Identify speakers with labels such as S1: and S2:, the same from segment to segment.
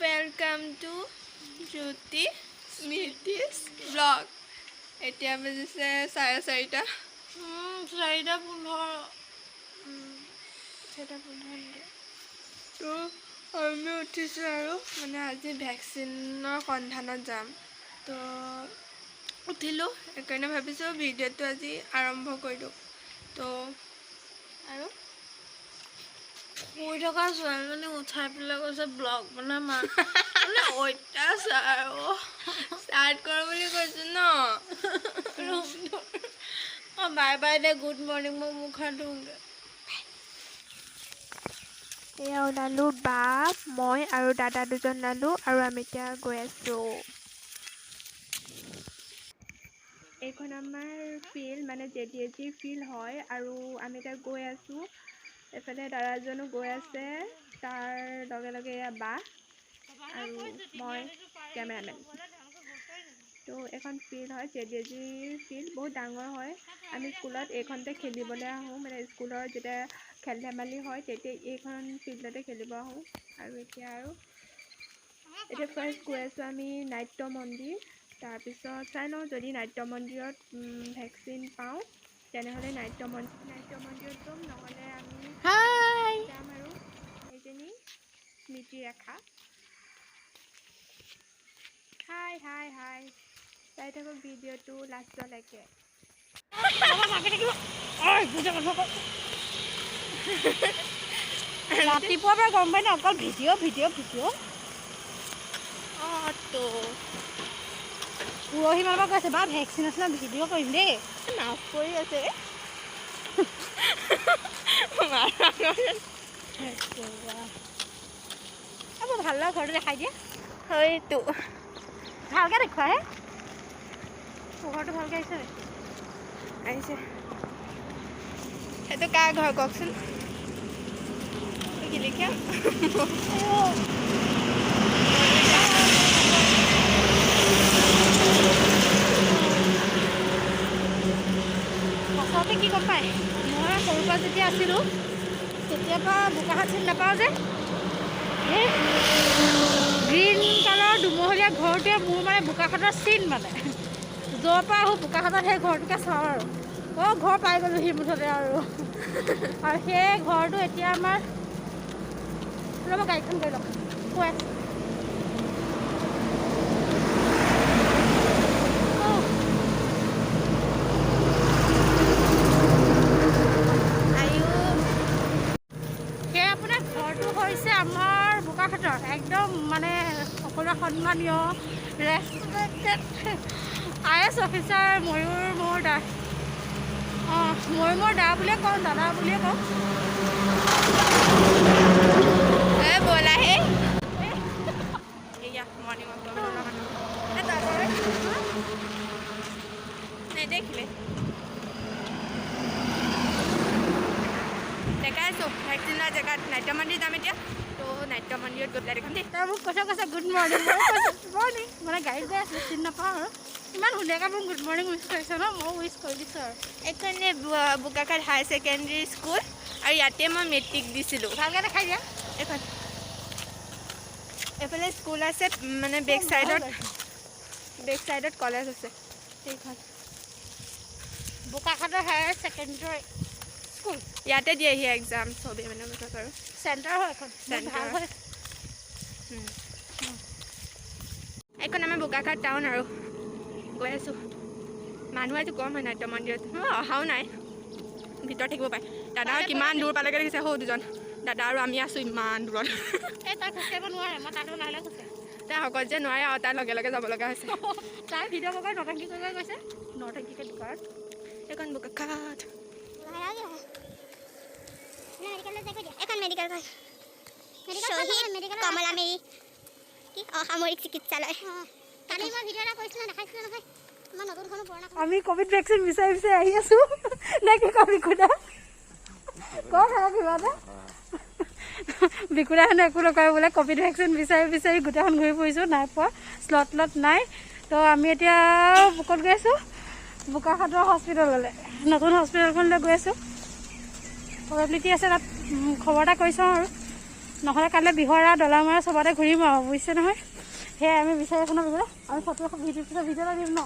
S1: Welcome to Jyoti Smriti's vlog. এতিয়া বাজিছে 4:30 তো আমি উঠিছোঁ আৰু মানে আজি ভেকচিনৰ সন্ধানত যাম তো উঠিলোঁ সেইকাৰণে ভাবিছোঁ ভিডিঅ'টো আজি আৰম্ভ কৰি দিওঁ তো আৰু
S2: শুই থকা ছোৱালীজনী উঠাই পেলাই কৈছে ব্লগ বনাম মানে অত্যাচাৰ
S1: ষ্টাৰ্ট কৰোঁ বুলি কৈছোঁ ন
S2: বাই বাই দে গুড মৰ্ণিং মই মুখ হাত ধুওঁগৈ
S1: এয়া ওলালোঁ বা মই আৰু দাদা দুজন ওলালোঁ আৰু আমি এতিয়া গৈ আছোঁ এইখন আমাৰ ফিল্ড মানে JDSG ফিল্ড হয় আৰু আমি এতিয়া গৈ আছোঁ এফালে দাদাজনো গৈ আছে তাৰ লগে লগে এয়া বা আৰু মই কেমেৰামেন তো এখন ফিল্ড হয় JDSG ফিল্ড বহুত ডাঙৰ হয় আমি স্কুলত এইখনতে খেলিবলৈ আহোঁ মানে স্কুলৰ যেতিয়া খেল ধেমালি হয় তেতিয়া এইখন ফিল্ডতে খেলিব আহোঁ আৰু এতিয়া ফাৰ্ষ্ট গৈ আছোঁ আমি নাট্য মন্দিৰ তাৰপিছত চাই লওঁ যদি নাট্য মন্দিৰত ভেকচিন পাওঁ তেনেহ'লে নাট্য মন্দিৰত যাম নহ'লে আমি যাম আৰু এইজনী স্মৃতি ৰেখা হাই হাই হাই চাই থাকক ভিডিঅ'টো লাষ্টলৈকে
S2: ৰাতিপুৱাৰ পৰা গম পাই ন অকল ভিডিঅ'
S1: অঁ তো
S2: পৰহি মানৰ পৰা কৈছে বা ভেকচিন আছে ভিডিঅ' কৰিম দেই
S1: নাচ কৰি আছে
S2: মোৰ ভাল লগা ঘৰটো দেখাই দিয়া
S1: হয়তো
S2: ভালকৈ দেখুৱা হে ঘৰটো ভালকৈ আহিছে
S1: আহিছে সেইটো কাৰ ঘৰ কওকচোন কি লিখা
S2: সঁচাতে কি গম পায় মই সৰুৰ পৰা যেতিয়া আছিলোঁ তেতিয়াৰ পৰা বোকাখাট চিনি নাপাওঁ যে এই গ্ৰীণ কালাৰৰ দুমহলীয়া ঘৰটোৱে মোৰ মানে বোকাখাটৰ চিন মানে য'ৰ পৰা আহোঁ বোকাখাটত সেই ঘৰটোকে চাওঁ আৰু ঘৰ পাই গ'লোহি মুঠতে আৰু সেই ঘৰটো এতিয়া আমাৰ ৰ'ব গাড়ীখন গৈ লওক কৈ আছোঁ আমাৰ বোকাখাটৰ একদম মানে সকলোৱে সন্মানীয় ৰেচপেক্টেড IS অফিচাৰ ময়ূৰ মোৰ দা ময়ূৰ মোৰ দা বুলিয়ে কওঁ দাদা বুলিয়ে কওঁ
S1: ব'লাহে নেদেখিলে দেখাই আছোঁ ভেকচিনৰ জেগাত নাট্য মন্দিৰ যাম এতিয়া তো নাট্য মন্দিৰত গৈ পেলাই দেখাম দেই
S2: তই মোক কৈছে গুড মৰ্ণিং মৰ্ণিং মানে গাড়ীত গৈ আছোঁ চিনি নাপাওঁ আৰু ইমান ধুনীয়াকৈ মোক গুড মৰ্ণিং উইচ কৰিছে ন মই উইচ কৰি দিছোঁ আৰু
S1: এইখনে বোকাখাট হায়াৰ ছেকেণ্ডেৰী স্কুল আৰু ইয়াতে মই মেট্ৰিক দিছিলোঁ
S2: ভালকৈ দেখাই দিয়া
S1: এইখন এইফালে স্কুল আছে মানে বেক চাইডত কলেজ আছে সেইখন
S2: বোকাখাটৰ হায়াৰ ছেকেণ্ডেৰী স্কুল
S1: ইয়াতে দিয়েহি এক্সাম চবেই মানে কথা আৰু
S2: চেণ্টাৰ হয় এখন
S1: চেণ্টাৰ
S2: হয়
S1: এইখন আমাৰ বোকাখাট টাউন আৰু গৈ আছোঁ মানুহ আজি কম হয় নাট্য মন্দিৰত অহাও নাই ভিতৰত থাকিব পাৰে দাদা কিমান দূৰ পালেগৈ দেখিছে সৌ দুজন দাদা আৰু আমি আছোঁ ইমান দূৰত
S2: এই তাই খোজকাঢ়িব নোৱাৰে মই তাতো লাহে লাহে খোজকাঢ়ি
S1: তাই সকলো যে নোৱাৰে আৰু তাৰ লগে লগে যাব লগা হৈছে
S2: তাই ভিডিঅ' কৰি নটাংকি কৰিব গৈছে নটাংকিকৈ দোকানত
S1: এইখন বোকাখাট
S3: অসামৰিক চিকিৎসালয় কালি মই ভিডিঅ' এটা কৰিছিলোঁ দেখাইছিলোঁ নহয় মই নতুনখনো পুৰণা
S2: আমি ক'ভিড ভেকচিন বিচাৰি আহি আছোঁ নে কি কবি বিকুদা কিবা এটা বিকুদা হেনো একো নকৰে বোলে ক'ভিড ভেকচিন বিচাৰি গোটেইখন ঘূৰি ফুৰিছোঁ নাই পোৱা শ্লট নাই তো আমি এতিয়া ক'ত গৈ আছোঁ বোকাখাটৰ হস্পিটেললৈ নতুন হস্পিটেলখনলৈ গৈ আছোঁ প্ৰবেবিলিটি আছে তাত খবৰ এটা কৰি চাওঁ আৰু নহ'লে কাইলৈ বিহৰা দলামৰা চবতে ঘূৰিম আৰু বুজিছে নহয়। সেয়াই আমি বিচাৰি আছোঁ ন বিহৰা, আমি ফটো এখন ভিডিঅ' এটা দিম ন।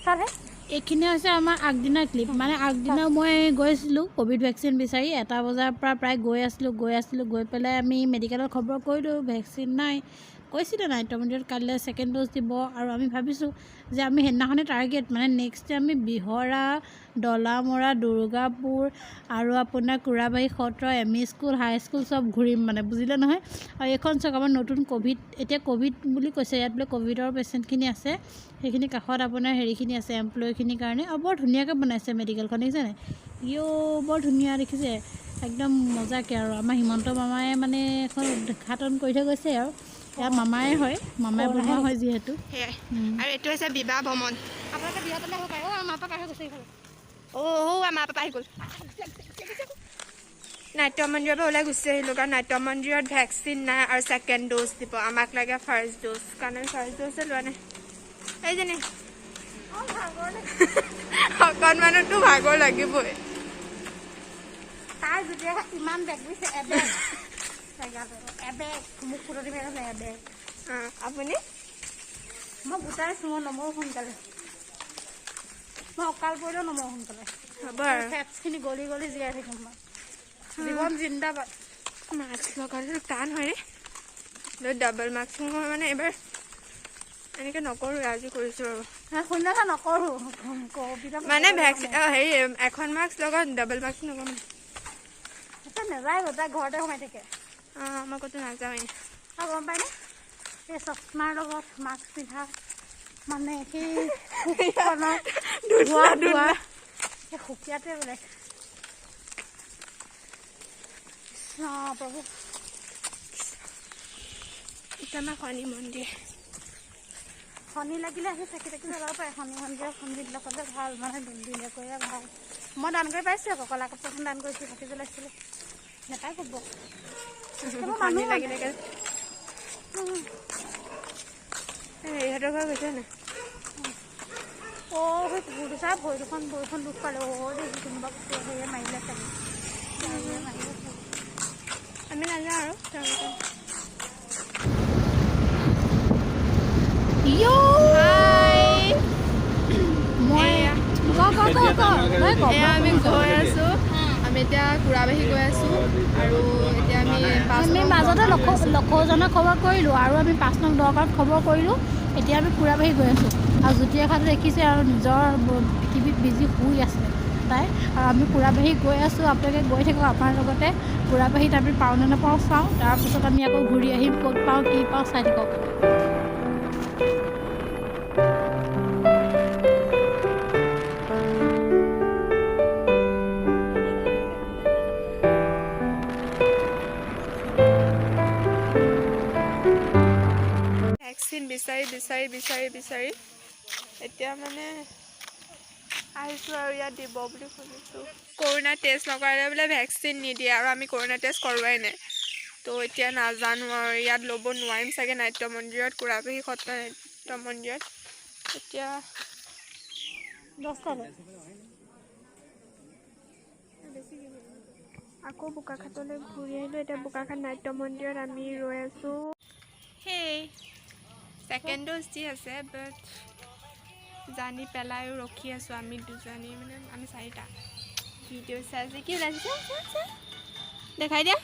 S2: তাতহে এইখিনি হৈছে আমাৰ আগদিনাৰ ক্লিপ। মানে আগদিনা মই গৈছিলোঁ ক'ভিড ভেকচিন বিচাৰি, 1 বজাৰ পৰা প্ৰায় গৈ আছিলোঁ। গৈ পেলাই আমি মেডিকেলত খবৰ কৰিলোঁ ভেকচিন নাই। কৈছিলে নাট্য মন্দিৰত কাইলৈ 2nd ড'জ দিব। আৰু আমি ভাবিছোঁ যে আমি সেইদিনাখনে টাৰ্গেট, মানে নেক্সট ডে আমি বিহৰা, দলামৰা, দুৰ্গাপুৰ আৰু আপোনাৰ কুৰাবাৰী সত্ৰ, ME স্কুল, হাই স্কুল চব ঘূৰিম মানে, বুজিলে নহয়। আৰু এইখন চাওক আমাৰ নতুন ক'ভিড, এতিয়া ক'ভিড বুলি কৈছে, ইয়াত বোলে ক'ভিডৰ পেচেণ্টখিনি আছে। সেইখিনি কাষত আপোনাৰ হেৰিখিনি আছে এমপ্লয়খিনিৰ কাৰণে। আৰু বৰ ধুনীয়াকৈ বনাইছে মেডিকেলখন, দেখিছে নাই? বৰ ধুনীয়া দেখিছে, একদম মজাকৈ। আৰু আমাৰ হিমন্ত মামাই মানে এখন উদ্ঘাটন কৰি থৈ গৈছে আৰু ইয়াৰ মামাই হয়, মামাই বনোৱা হয় যিহেতু।
S1: সেয়াই। আৰু এইটো হৈছে বিবাহ ভ্ৰমণ।
S2: আপোনালোকে বিয়াতলৈ আহিব পাৰে। আমাৰ পৰা পাৰ হৈ গৈছে এইফালে।
S1: আমাৰ পাপা আহি গ'ল। নাট্য মন্দিৰৰ পৰা ওলাই গুচি আহিলোঁ, কাৰণ নাট্য মন্দিৰত ভেকচিন নাই আৰু 2nd ড'জ দিব। আমাক লাগে 1st ড'জ, কাৰণ আমি 1st ড'জে লোৱা নাই। এইজনী অকণমানতো ভাগৰ লাগিবই।
S2: তাই যেতিয়া ইমান বেগ দিছে, এবেগ মোক ফটো দিবি এবেগ।
S1: আপুনি
S2: মই গোটাইছোঁ, মই নমৰোঁ সোনকালে। মই অকাল পৰিলেও নমৰোঁ সোনকালে।
S1: হ'ব আৰু
S2: ফেটছখিনি গলি জীয়াই থাকিম মই। জীৱন জিন্দাবাদ।
S1: মাস্ক লগালে টান হয় ৰে, ডাবল মাস্ক। মই মানে এইবাৰ এনেকৈ নকৰোঁ, আজি কৰিছোঁ আৰু।
S2: শূন্যতা নকৰোঁ
S1: মানে ভেকচিন হেৰি এখন মাস্ক লগাওঁ, ডাবল মাস্ক নকৰোঁ।
S2: নাযায় তাই ঘৰতে সোমাই থাকে।
S1: মই ক'তো নাযাওঁৱেই।
S2: আৰু গম পায়নে, সেই চশমাৰ লগত মাস্ক পিন্ধা মানে সেই ধোৱা সেই সুকীয়াটোৱে বোলে। প্ৰভু,
S1: এতিয়া আমাৰ শনি মন্দিৰ।
S2: শনি লাগিলে আহি চাকি জ্বলাব পাৰে। শনি মন্দিৰবিলাকতে ভাল, মানে ধুনীয়াকৈ ভাল। মই দান কৰি পাইছোঁ আকৌ, কলা কাপোৰ এখন দান কৰিছোঁ, চাকি জ্বলাইছিলোঁ। নেপাই ক'ব
S1: শনি লাগিলে হেৰিহঁতৰ ঘৰ গৈছে নাই?
S2: সেই কুকুৰটো চাই ভৰিখন দুখ পালে। দেই কোনোবা হেৰিয়ে মাৰিলে চাগে,
S1: আমি নাযাওঁ আৰু তেওঁলোকে। আমি গৈ আছোঁ, আমি এতিয়া কুৰাবাহী গৈ আছোঁ। আৰু এতিয়া আমি
S2: মাজতে লখৌজনক খবৰ কৰিলোঁ, আৰু আমি 5 নং দৰকাৰত খবৰ কৰিলোঁ। এতিয়া আমি কুৰাবাহী গৈ আছোঁ। আৰু জ্যোতিয়ে খাতে দেখিছে আৰু নিজৰ পৃথিৱীত বিজি শুই আছে তাই। আৰু আমি কুৰাবাহী গৈ আছোঁ। আপোনালোকে গৈ থাকক আপোনাৰ লগতে। কুৰাবাহীত আমি পাওঁ নে নাপাওঁ চাওঁ, তাৰপিছত আমি আকৌ ঘূৰি আহিম। ক'ত পাওঁ কি পাওঁ চাই থাকক।
S1: ভেকচিন বিচাৰি এতিয়া মানে আহিছোঁ আৰু ইয়াত দিব বুলি শুনিছোঁ। কৰোণা টেষ্ট নকৰালে বোলে ভেকচিন নিদিয়ে, আৰু আমি কৰোণা টেষ্ট কৰোৱাই নাই। তো এতিয়া নাজানো আৰু, ইয়াত ল'ব নোৱাৰিম চাগে নাট্য মন্দিৰত, কুৰাবাহী সত্ৰ নাট্য মন্দিৰত। এতিয়া আকৌ বোকাখাতলৈ ঘূৰি আহিলোঁ। এতিয়া বোকাখাত নাট্য মন্দিৰত আমি ৰৈ আছোঁ। সেই 2nd ড'জ দি আছে, বাট জানি পেলাইও ৰখি আছোঁ। আমি দুজনী, মানে আমি 4টা ভিডিঅ' চাই আছে। কি ওলাইছে দেখাই দিয়া।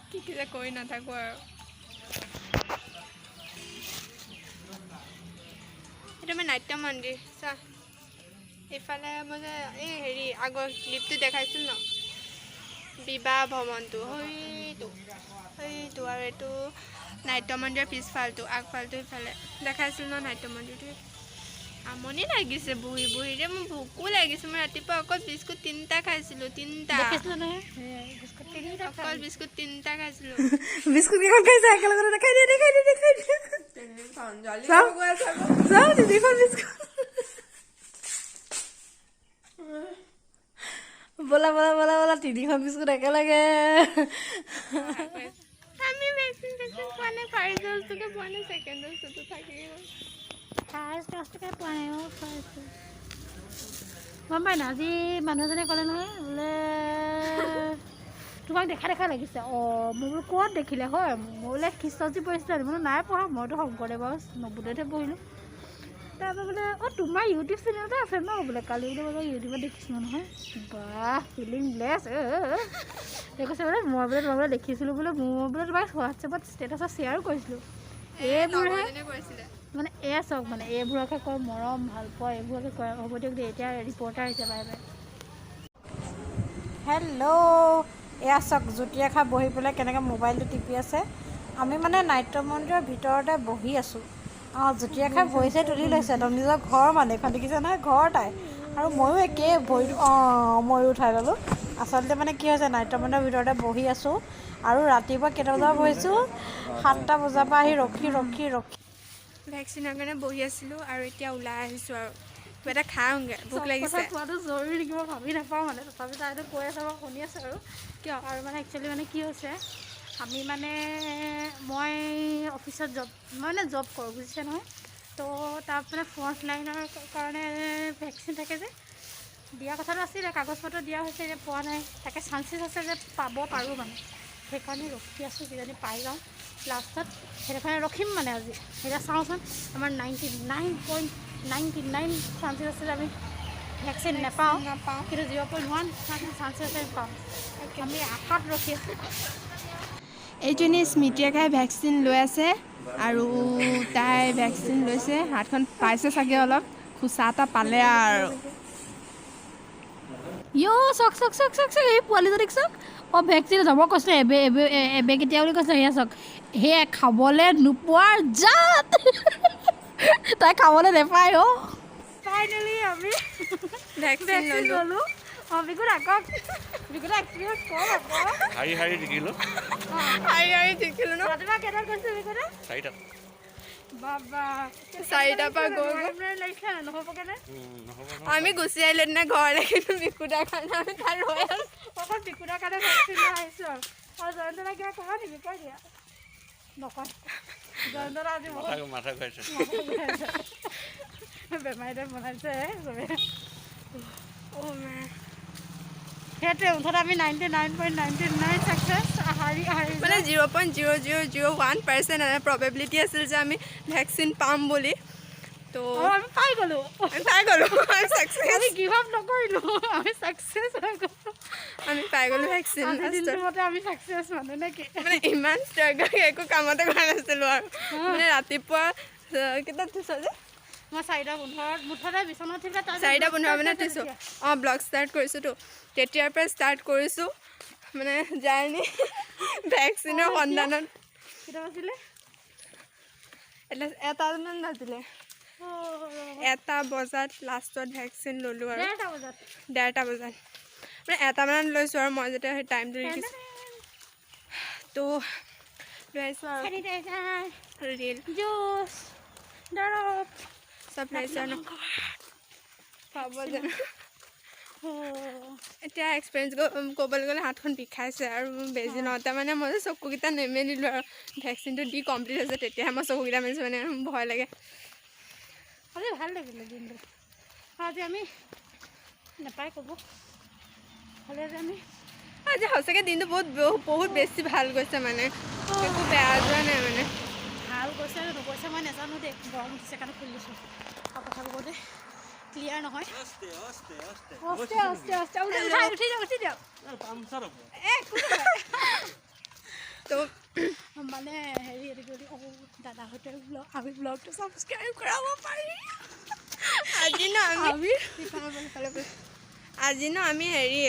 S1: কি যে কৈ নাথাকোঁ আৰু। এইটো আমাৰ নাট্য মন্দিৰ চা। এইফালে মই যে এই হেৰি আগৰ ক্লিপটো দেখাইছিল ন, বিবাহ ভৱনটো সেইটো আৰু এইটো নাট্য মন্দিৰৰ পিছফালটো, আগফালটো ইফালে দেখাইছিল ন নাট্য মন্দিৰটো। আমনি লাগিছে বহি যে, মোৰ ভোকো লাগিছে। মই ৰাতিপুৱা অকল বিস্কুট 3টা খাইছিলোঁ। 3টা অকল বিস্কুট 3টা খাইছিলোঁ। বিস্কুট কেইখন খাইছে একেলগতে? দেখাই দিয়া।
S2: ব'লা ব'লা ব'লা ব'লা 3খন বিস্কুট একেলগে
S1: আমি ভেকচিন পোৱা নাই ফাৰ্ষ্ট ড'জটোকে পোৱা নাই ছেকেণ্ড ড'জটো থাকি গ'ল
S2: ফাৰ্ষ্ট ড'জটোকে পোৱা নাই গম পাই না আজি মানুহ এজনে ক'লে নহয় বোলে তোমাক দেখা দেখা লাগিছে মই বোলো ক'ত দেখিলে হয় মই বোলে খ্ৰীষ্টজি পঢ়িছিলোঁ বোলো নাই পঢ়া মইতো শংকৰদেৱৰ নৱোদয়তে পঢ়িলোঁ তাৰপৰা বোলে তোমাৰ ইউটিউব চেনেলতে আছে ন বোলে কালি বোলে ইউটিউবত দেখিছিলোঁ নহয় বাহ ফিলিং ব্লেছ কৈছে বোলে মই বোলে দেখিছিলোঁ বোলে মোৰ বোলে তোমাক হোৱাটছএপত ষ্টেটাছত শ্বেয়াৰো কৰিছিলোঁ এইবোৰহে মানে এয়া চাওক মানে এইবোৰকে কয় মৰম ভাল পোৱা এইবোৰকে কয় হ'ব দিয়ক দেই এতিয়া ৰিপৰ্টাৰ আহিছে বাই বাই হেল্ল' এয়া চাওক জ্যোতিৰেখা বহি পেলাই কেনেকৈ মোবাইলটো টিপি আছে আমি মানে নাট্য মন্দিৰৰ ভিতৰতে বহি আছোঁ জ্যোতিৰেখাই ভৰিছে তুলি লৈছে একদম নিজৰ ঘৰ মানে এখন দেখিছে নহয় ঘৰ তাই আৰু ময়ো একেই ভৰিটো ময়ো উঠাই ল'লোঁ আচলতে মানে কি হৈছে নাট্য মন্দিৰৰ ভিতৰতে বহি আছোঁ আৰু ৰাতিপুৱা কেইটা বজাৰ বহিছোঁ 7টা বজাৰ পৰা আহি ৰখি
S1: ভেকচিনৰ কাৰণে বহি আছিলোঁ আৰু এতিয়া ওলাই আহিছোঁ আৰু কিবা এটা খাওঁগৈ ভোক লাগিছে
S2: খোৱাটো জৰুৰী নেকি মই ভাবি নাপাওঁ মানে তথাপি তাইতো কৈ আছে মই শুনি আছোঁ আৰু কিয় আৰু মানে একচুৱেলি মানে কি হৈছে আমি মানে মই অফিচত জব কৰোঁ বুজিছে নহয় তো তাত মানে ফ্ৰণ্ট লাইনৰ কাৰণে ভেকচিন থাকে যে দিয়া কথাটো আছিলে কাগজ পত্ৰ দিয়া হৈছে যে পোৱা নাই তাকে চান্সেছ আছে যে পাব পাৰোঁ মানে সেইকাৰণে ৰখি আছোঁ কিজানি পাই যাওঁ লাষ্টত সেইকাৰণে ৰখিম মানে আজি এতিয়া চাওঁচোন আমাৰ 99.99 চান্সেছ আছে যে আমি ভেকচিন নাপাওঁ কিন্তু 0.1 চান্সেছ আছে পাওঁ আমি আশাত ৰখি আছোঁ
S1: এইজনী স্মৃতিৰেখাই ভেকচিন লৈ আছে আৰু তাই ভেকচিন লৈছে হাতখন পাইছে চাগে অলপ খোচা এটা পালে আৰু
S2: চক এই পোৱালিটো দেখিছক ভেকচিন যাব কৈছিলে এবে কেতিয়া বুলি কৈছিলে সেয়া চাওক সেয়া খাবলৈ নোপোৱাৰ জাত তাই খাবলৈ নাপায় ফাইনেলি আমি ভেকচিন ল'লোঁ বিকুত আকৌ বিকুত এক্সপিৰিয়েঞ্চ কম আকৌ
S4: হাৰি দেখিলোঁ
S2: ন ৰাতিপুৱা কেইটাত গৈছোঁ বিকুতে
S4: 4টাত
S2: বাবা
S1: 4টাৰ পৰা গৈ
S2: লাগিছে নহ'বগৈ নে
S1: আমি গুচি আহিলোঁ দিনা ঘৰলৈ কিন্তু বিকুদাৰ কাৰণে আমি তাত ৰৈ আছোঁ
S2: অকল বিকুদাৰ কাৰণে ভেকচিন লৈ আহিছোঁ আৰু জয়ন্তলা কিবা ক'বা নেকি কৈ দিয়া নকয় জয়ন্তলা আজি
S4: মাথা খুৱাইছে
S2: বেমাৰীতে বনাইছে চবে
S1: সেইটোৱে
S2: মুঠতে আমি 99.99 চাকচেছ হাৰি
S1: মানে 0.0001% প্ৰবেবিলিটি আছিল যে আমি ভেকচিন পাম বুলি তো
S2: আমি পাই গ'লোঁ আমি গিভ আপ নকৰিলোঁ আমি চাকচেছ হৈ গ'লোঁ
S1: আমি পাই গ'লোঁ ভেকচিন
S2: দিনটোতে আমি চাকচেছ মানে নেকি
S1: মানে ইমান ষ্ট্ৰাগল একো কামতে কৰা নাছিলোঁ আৰু মানে ৰাতিপুৱা কেইটাত উঠিছ যে
S2: মই 4:15 মুঠতে বিচনাত উঠি
S1: 4:15 মানত উঠিছোঁ ব্লগ ষ্টাৰ্ট কৰিছোঁতো তেতিয়াৰ পৰা ষ্টাৰ্ট কৰিছোঁ মানে জাৰ্ণি ভেকচিনৰ সন্ধানত
S2: কেতিয়া আছিলে
S1: এটামান বাজিলে 1টা বজাত লাষ্টত ভেকচিন ল'লোঁ আৰু 1:30 বজাত মানে 1টামানত লৈছোঁ আৰু মই যেতিয়া সেই টাইমটো দেখিছোঁ তো লৈ আহিছোঁ আৰু ৰিল
S2: জুচ দৰৱ
S1: চব লৈছোঁ আৰু পাব জানো এতিয়া এক্সপিৰিয়েঞ্চ ক'বলৈ গ'লে হাতখন বিষাইছে আৰু বেজি লওঁতে মানে মই যে চকুকেইটা নেমেলিলোঁ আৰু ভেকচিনটো দি কমপ্লিট হৈছে তেতিয়াহে মই চকুকেইটা মেলিছোঁ মানে ভয় লাগে
S2: আজি ভাল লাগিলে দিনটো আজি আমি নাপায় ক'ব হ'লে যে আমি
S1: আজি সঁচাকৈ দিনটো বহুত বেছি ভাল গৈছে মানে একো বেয়া যোৱা নাই মানে
S2: ভাল গৈছে আৰু নগৈছে মই নাজানো দেই গৰম উঠিছে কাৰণে খুলি দিছোঁ আৰু কথা ক'বতে ক্লিয়াৰ নহয় উঠি দিয়ক
S1: তো
S2: মানে হেৰি এইটো কৰি দাদাহঁতে আমি ব্লগটো ছাবস্ক্ৰাইব কৰাব পাৰি
S1: আজি ন আমি হেৰি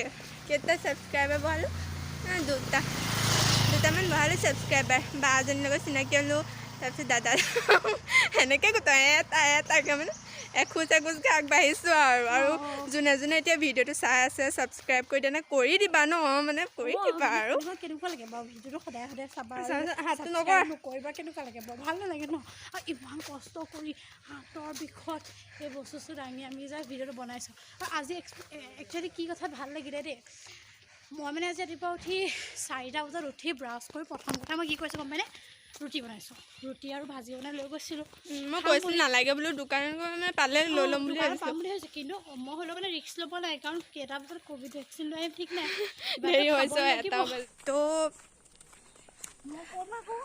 S1: কেইটা ছাবস্ক্ৰাইবাৰ বহালোঁ দুটামান বহালোঁ ছাবস্ক্ৰাইবাৰ বা এজনীৰ লগত চিনাকি হ'লোঁ তাৰপিছত দাদা সেনেকৈ গোটাই এটাকৈ মানে এখোজ এখোজকৈ আগবাঢ়িছোঁ আৰু যোনে যোনে এতিয়া ভিডিঅ'টো চাই আছে ছাবস্ক্ৰাইব কৰি তেনে কৰি দিবা ন মানে কৰি দিবা আৰু
S2: কেনেকুৱা লাগে বাৰু ভিডিঅ'টো সদায় সদায় চাবা
S1: হাতটো নকৰা
S2: নকৰিবা কেনেকুৱা লাগে বাৰু ভাল নালাগে ন আৰু ইমান কষ্ট কৰি হাতৰ বিষত এই বস্তু দাঙি আমি যে ভিডিঅ'টো বনাইছোঁ আৰু আজি একচুৱেলি কি কথা ভাল লাগিলে দেই মই মানে আজি ৰাতিপুৱা উঠি 4টা বজাত উঠি ব্ৰাছ কৰি প্ৰথম কথা মই কি কৰিছোঁ গম পাইনে ৰুটি বনাইছোঁ ৰুটি আৰু ভাজি বনাই লৈ গৈছিলোঁ
S1: মই কৈছিলোঁ নালাগে বোলো দোকানত মানে পালে লৈ ল'ম বুলি
S2: পাম বুলি ভাবিছোঁ কিন্তু মই হ'লেও মানে ৰিস্ক ল'ব লাগে কাৰণ কেইটা বজাত ক'ভিড ভেকচিন লৈ আহিম ঠিক নাই
S1: দেৰি হৈছে এটা তো
S2: মই ক'ম আকৌ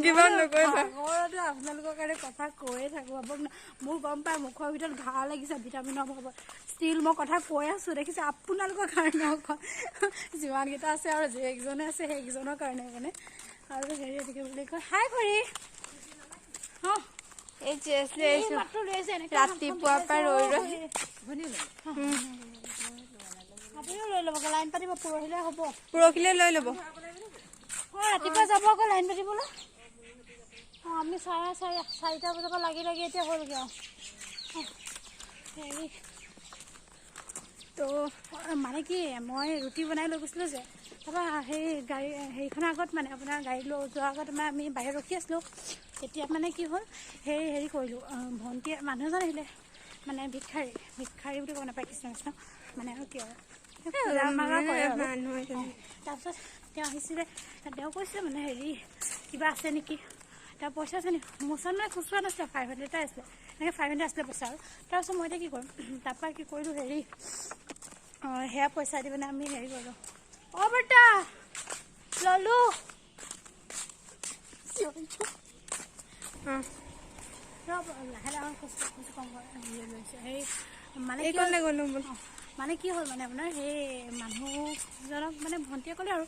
S1: কিবা নকৰিবা
S2: ঘৰতে আপোনালোকৰ কাৰণে কথা কৈয়ে থাকোঁ আপোনাক মোৰ গম পায় মুখৰ ভিতৰত ঘাঁ লাগিছে ভিটামিনৰ অভাৱত ষ্টিল মই কথা কৈ আছোঁ দেখিছে আপোনালোকৰ কাৰণে অকল যিমানকেইটা আছে আৰু যিকেইজনে আছে সেইকেইজনৰ কাৰণে মানে আৰু হেৰি এনেকৈ বুলি কয় হাই কৰি অঁ
S1: এই চিৰিয়াছলি আহিছোঁ
S2: মাত্ৰ লৈ আহিছে এনেকৈ
S1: ৰাতিপুৱাৰ পৰা ৰৈ
S2: আপুনিও লৈ ল'ব লাইন পাতিব পৰহিলৈ হ'ব
S1: পৰহিলৈ লৈ ল'ব
S2: অঁ ৰাতিপুৱা যাব আকৌ লাইন পাতিবলৈ অঁ আমি 4:30 বজাৰ পৰা লাগি এতিয়া হ'লগৈ আৰু হেৰি তো মানে কি মই ৰুটি বনাই লৈ গৈছিলোঁ যে তাৰপৰা সেই গাড়ী হেৰিখনৰ আগত মানে আপোনাৰ গাড়ী লৈ যোৱাৰ আগত মানে আমি বাহিৰত ৰখি আছিলোঁ তেতিয়া মানে কি হ'ল হেৰি কৰিলোঁ ভণ্টি মানুহ এজন আহিলে মানে ভিক্ষাৰী বুলি ক'ব নাপায় কৃষ্ণ কৃষ্ণ মানে আৰু কি আৰু তাৰপিছত তেওঁ আহিছিলে তেওঁ কৈছিলে মানে হেৰি কিবা আছে নেকি তাৰ পইচা আছে নেকি মোৰ ওচৰত মানে খুচুৰা নাছিলে 500 এটা আছিলে এনেকৈ 500 আছিলে পইচা আৰু তাৰপিছত মই এতিয়া কি কৰিম তাৰপৰা কি কৰিলোঁ হেৰি সেয়া পইচা দি মানে আমি হেৰি কৰিলোঁ অঁ বৰ্তা ল'লোঁ লাহে লাহে খোজ কম লৈছে হেৰি মানে কি হ'ল মানে আপোনাৰ সেই মানুহজনক মানে ভণ্টিয়ে ক'লে আৰু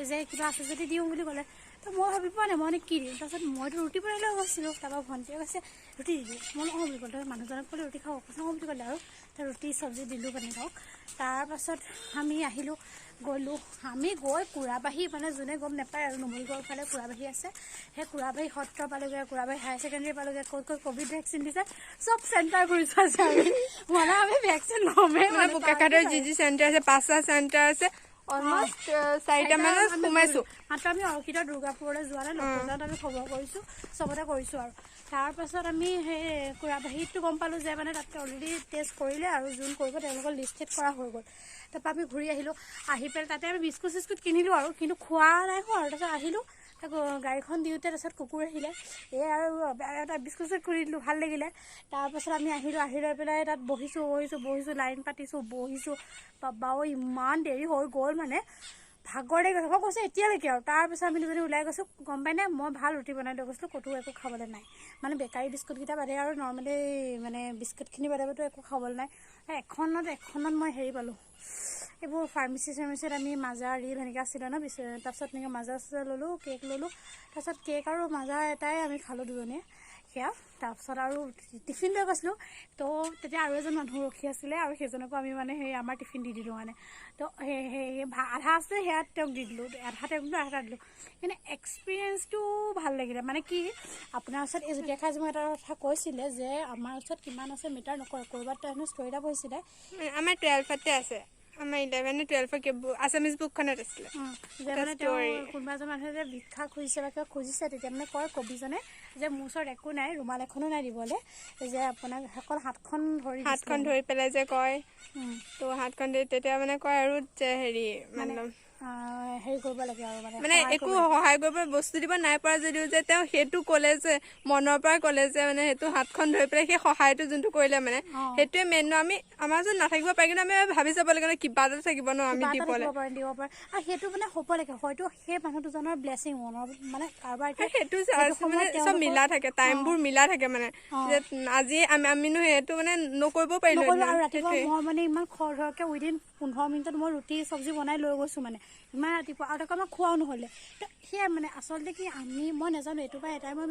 S2: যে কিবা আছে যদি দিওঁ বুলি ক'লে তো মই ভাবি পোৱা নাই মই কি দিম তাৰপিছত মইতো ৰুটি বনাই লৈ গৈছিলোঁ তাৰপৰা ভণ্টিয়ে কৈছে ৰুটি দি দিওঁ মই নহয় বুলি ক'লে মানুহজনক ক'লে ৰুটি খাওঁ কৈছোঁ বুলি ক'লে আৰু তাৰ ৰুটি চব্জি দিলোঁ পানী খাওক তাৰপাছত আমি আহিলোঁ গ'লোঁ আমি গৈ কুৰাবাহী মানে যোনে গম নাপায় আৰু নুমলীগড়ৰ ফালে কুৰাবাহী আছে সেই কুৰাবাহী সত্ৰ পালোগৈ কুৰাবাহী হায়াৰ ছেকেণ্ডেৰী পালোগৈ ক'ত ক'ভিড ভেকচিন দিছে চব চেণ্টাৰ ঘূৰিছোঁ আছে মানে আমি ভেকচিন ল'মেই
S1: মানে বোকাখাটৰ যি চেণ্টাৰ আছে 5টা চেণ্টাৰ আছে অলমষ্ট 4টা মানত সোমাইছোঁ
S2: মাত্ৰ আমি অৰ্কিডৰ দুৰ্গাপুৰলৈ যোৱা নাই লখিমপুৰত আমি খবৰ কৰিছোঁ চবতে কৰিছোঁ আৰু তাৰপাছত আমি সেই কুৰাবাহীটো গম পালোঁ যে মানে তাত অলৰেডি টেষ্ট কৰিলে আৰু যোন কৰিব তেওঁলোকৰ লিষ্টেড কৰা হৈ গ'ল তাৰপৰা আমি ঘূৰি আহিলোঁ আহি পেলাই তাতে আমি বিস্কুট কিনিলোঁ আৰু কিন্তু খোৱা নাই খোৱা আৰু তাৰপিছত আহিলোঁ গাড়ীখন দিওঁতে তাৰপিছত কুকুৰ আহিলে এই আৰু এটা বিস্কুট কৰি দিলোঁ ভাল লাগিলে তাৰপাছত আমি আহি লৈ পেলাই তাত বহিছোঁ লাইন পাতিছোঁ বহিছোঁ বাবাও ইমান দেৰি হৈ গ'ল মানে ভাগৰ লাগি গৈছে মই কৈছোঁ এতিয়ালৈকে আৰু তাৰপিছত আমি দুজনী ওলাই গৈছোঁ গম পাইনে মই ভাল ৰুটি বনাই লৈ গৈছিলোঁ ক'তো একো খাবলৈ নাই মানে বেকাৰী বিস্কুটকেইটা বাদে আৰু নৰ্মেলি মানে বিস্কুটখিনি বাদেতো একো খাবলৈ নাই এখনত মই হেৰি পালোঁ এইবোৰ ফাৰ্মাচীত আমি মাজা ৰিল সেনেকৈ আছিলে ন তাৰপিছত এনেকৈ মাজা ল'লোঁ কেক ল'লোঁ তাৰপিছত কেক আৰু মাজা এটাই আমি খালোঁ দুজনীয়ে সেয়া তাৰপিছত আৰু টিফিন লৈ গৈছিলোঁ তো তেতিয়া আৰু এজন মানুহ ৰখি আছিলে আৰু সেইজনকো আমি মানে সেই আমাৰ টিফিন দি দিলোঁ মানে তো সেই আধা আছে সেয়া তেওঁক দি দিলোঁ আধা দিলোঁ কিন্তু এক্সপিৰিয়েঞ্চটো ভাল লাগিলে মানে কি আপোনাৰ ওচৰত এই জুতীয়া খাই মই এটা কথা কৈছিলে যে আমাৰ ওচৰত কিমান আছে মিটাৰ নকৰে ক'ৰবাত তেওঁ ষ্টৰি এটা পঢ়িছিলে
S1: আমাৰ 12তে আছে আমাৰ 11-12 আছামিজ বুকখনত আছিলে
S2: যে মানে তেওঁ কোনোবা এজন মানুহে যে ভিক্ষা খুজিছে বা কিবা খুজিছে তেতিয়া মানে কয় কবিজনে যে মোৰ ওচৰত একো নাই ৰুমাল এখনো নাই দিবলৈ যে আপোনাক অকল হাতখন
S1: ধৰি পেলাই যে কয় তো হাতখন তেতিয়া মানে কয় আৰু যে হেৰি মানে
S2: হেৰি কৰিব লাগে আৰু
S1: মানে একো সহায় কৰিব বস্তু দিব নাই পৰা যদিও যে তেওঁ সেইটো ক'লে যে মনৰ পৰা ক'লে যে মানে সেইটো হাতখন ধৰি পেলাই সেই সহায়টো যোনটো কৰিলে মানে সেইটোৱে মেইন ন আমি আমাৰ ওচৰত নাথাকিব পাৰে কিন্তু আমি ভাবি চাব লাগে ন কিবা এটা থাকিব ন আমি দিব পাৰে
S2: আৰু সেইটো মানে হ'ব লাগে হয়তো সেই মানুহ দুজনৰ ব্লেছিং মনৰ মানে কাৰোবাৰ
S1: সেইটো মানে চব মিলা থাকে টাইমবোৰ মিলা থাকে মানে যে আজি আমিনো সেইটো মানে নকৰিব পাৰিলোঁ
S2: আৰু ৰাতিপুৱা মই মানে ইমান খৰকৈ উইদিন 15 মিনিটত মই ৰুটি চব্জি বনাই লৈ গৈছোঁ মানে ইমান ৰাতিপুৱা আৰু তাকো আমাক খোৱাও নহ'লে তো সেয়াই মানে আচলতে কি মই নাজানো এইটো পৰা এটাই মই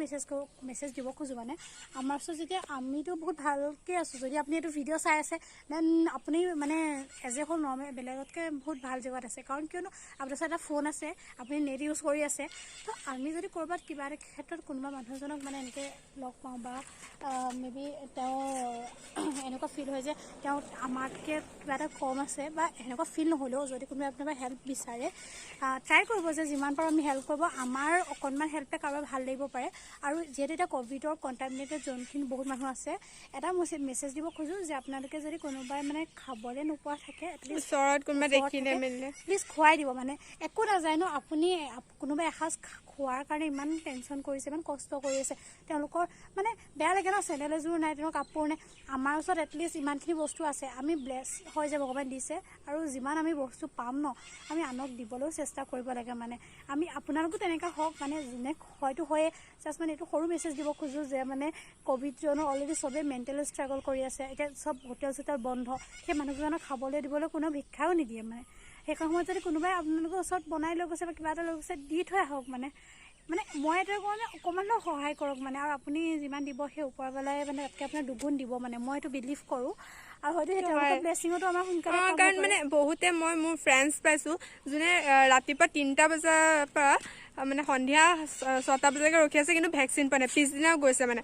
S2: মেছেজ দিব খোজোঁ মানে আমাৰ ওচৰত যেতিয়া আমিতো বহুত ভালকৈ আছোঁ যদি আপুনি এইটো ভিডিঅ' চাই আছে দেন আপুনি মানে এজ এ হ'ল নৰ্মেল বেলেগতকৈ বহুত ভাল জেগাত আছে কাৰণ কিয়নো আপোনাৰ ওচৰত এটা ফোন আছে আপুনি নেট ইউজ কৰি আছে তো আমি যদি ক'ৰবাত কিবা এটা ক্ষেত্ৰত কোনোবা মানুহ এজনক মানে এনেকৈ লগ পাওঁ বা মে বি তেওঁ এনেকুৱা ফিল হয় যে তেওঁ আমাতকৈ কিবা এটা কম আছে বা এনেকুৱা ফিল নহ'লেও যদি কোনোবাই আপোনাৰ পৰা হেল্প বিচাৰে ট্ৰাই কৰিব যে যিমান পাৰোঁ আমি হেল্প কৰিব আমাৰ অকণমান হেল্পে কাৰোবাৰ ভাল লাগিব পাৰে আৰু যিহেতু এতিয়া ক'ভিডৰ কণ্টামিনেটেড যোনখিনি বহুত মানুহ আছে এটা মেছেজ দিব খোজোঁ যে আপোনালোকে যদি কোনোবাই মানে খাবলৈ নোপোৱা থাকে এটলিষ্ট
S1: ওচৰত কোনোবা দেখিলে মেলিলে
S2: প্লিজ খুৱাই দিব মানে একো নাযায় ন আপুনি কোনোবাই এসাঁজ খোৱাৰ কাৰণে ইমান টেনশ্যন কৰিছে ইমান কষ্ট কৰি আছে তেওঁলোকৰ মানে বেয়া লাগে ন চেণ্ডেল এযোৰ নাই তেওঁলোকৰ কাপোৰ নাই আমাৰ ওচৰত এটলিষ্ট ইমানখিনি বস্তু আছে আমি ব্লেছ হয় যে ভগৱান দিছে আৰু যিমান আমি বস্তু পাম ন আমি আনক দিবলৈও চেষ্টা কৰিব লাগে মানে আমি আপোনালোকো তেনেকুৱা হওক মানে যোনে হয়তো হয়ে জাষ্ট মানে এইটো সৰু মেছেজ দিব খোজোঁ যে মানে ক'ভিড জনো অলৰেডি চবেই মেণ্টেলি ষ্ট্ৰাগল কৰি আছে এতিয়া চব হোটেল চোটেল বন্ধ সেই মানুহজনক খাবলৈ দিবলৈ কোনো ভিক্ষাও নিদিয়ে মানে সেইখন সময়ত যদি কোনোবাই আপোনালোকৰ ওচৰত বনাই লৈ গৈছে বা কিবা এটা লৈ গৈছে দি থৈ আহক মানে মই এইটোৱে কওঁ যে অকণমানো সহায় কৰক মানে আৰু আপুনি যিমান দিব সেই ওপৰৱালাই মানে তাতকৈ আপোনাৰ দুগুণ দিব মানে মই এইটো বিলিভ কৰোঁ আৰু হয়তো সেই তেওঁলোকৰ ব্লেছিঙতো আমাৰ সোনকালে
S1: কাৰণ মানে বহুতে মই মোৰ ফ্ৰেণ্ডছ পাইছোঁ যোনে ৰাতিপুৱা 3টা বজাৰ পৰা মানে সন্ধিয়া 6টা বজালৈকে ৰখি আছে কিন্তু ভেকচিন পোৱা নাই পিছদিনাও গৈছে মানে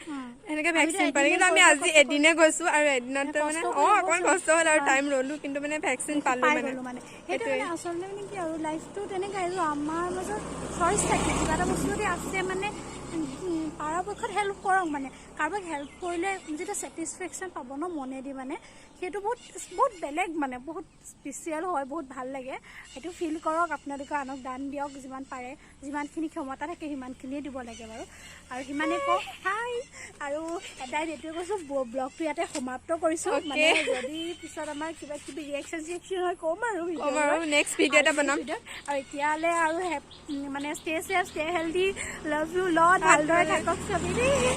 S1: সেনেকৈ ভেকচিন পালে কিন্তু আমি আজি এদিনে গৈছোঁ আৰু এদিনতে মানে অকণমান কষ্ট হ'ল আৰু টাইম ৰ'লোঁ কিন্তু মানে ভেকচিন পালোঁ মানে
S2: সেইটোৱে আচলতে মানে কি আৰু লাইফটো তেনেকৈ আৰু আমাৰ মাজত চইচ থাকে কিবা এটা বস্তু যদি আছে মানে পৰাপক্ষত হেল্প কৰক মানে কাৰোবাক হেল্প কৰিলে যেতিয়া ছেটিছফেকশ্যন পাব ন মনেদি মানে সেইটো বহুত বেলেগ মানে বহুত স্পেচিয়েল হয় বহুত ভাল লাগে সেইটো ফিল কৰক আপোনালোকে আনক দান দিয়ক যিমান পাৰে যিমানখিনি ক্ষমতা থাকে সিমানখিনিয়ে দিব লাগে বাৰু আৰু সিমানেই কওঁ হাই আৰু এটাই এইটোৱে কৈছোঁ ব্লগটো ইয়াতে সমাপ্ত কৰিছোঁ মানে যদি পিছত আমাৰ কিবা কিবি ৰিয়েকশ্যন হয় ক'ম আৰু
S1: নেক্সট ভিডিঅ' এটা বনাম
S2: আৰু এতিয়ালৈ আৰু মানে stay chef stay healthy love you lot ভালদৰে থাকক চবেই দেই